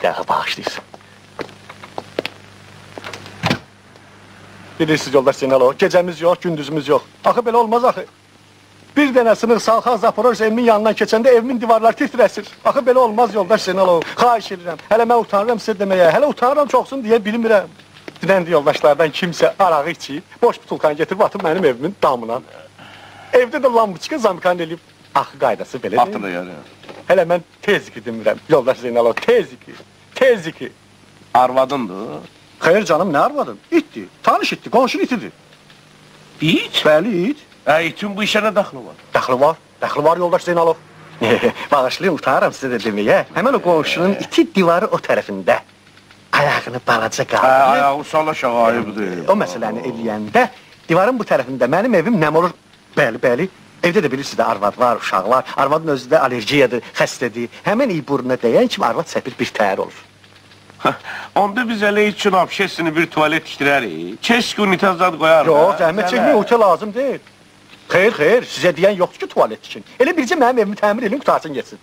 dəqiqə bağışlayırsın. Bilirsiniz yoldaş Zeynalov, gecəmiz yox, gündüzümüz yox. Axı belə olmaz axı. Bir dənə sınıq Salxaz Zaporoj evimin yanından keçəndə evimin divarları titrəsir. Axı belə olmaz yoldaş Zeynalov, xahiş edirəm. Hələ mən utanıram sizə deməyə, hələ utanıram çoxsun deyə bilmirəm. Dünəndi yoldaşlardan kimsə arağı içib, boş butulkanı getirib atıb mənim evimin damına. Evdə də lambuçka zamkan eləyib. Axı qaydası belə deyil. Atılır yani. Hələ mən tez iki demirəm, yoldaş Zeynalov, tez iki. Arvadındır. Xeyr canım, nə arvadın? İtdi, tanış itdi, qonşun itidir. İt? Bəli, it. İtin bu işə nə daxlı var? Daxlı var yoldaş Zeynalov. Bağışlayın, utanıram sizə də deməyə. Həmən o qonşunun iti divarı o tərəfində. Ayağını balaca qaldı. Ayağı salaşaq ayıbdır. O məsələni eləyəndə, divarın bu tərəfində mənim evim nəm olur? Bəli. Evdə də bilirsiniz də arvad var, uşaq var. Arvadın özü də alergiyadır, xəstədir. Həmən iyi burnuna dəyən kimi arvad səpir bir təhər olur. Onda biz elə üçün apşesini bir tuvalet tikdirərik. Keşke unitaz zad qoyarıq. Yox, zəhmət çəkmək otel lazım deyil. Xeyr, sizə deyən yoxdur ki, tuvalet için. Elə bircə mənim evimi təmir edin, qutarsın geçsin.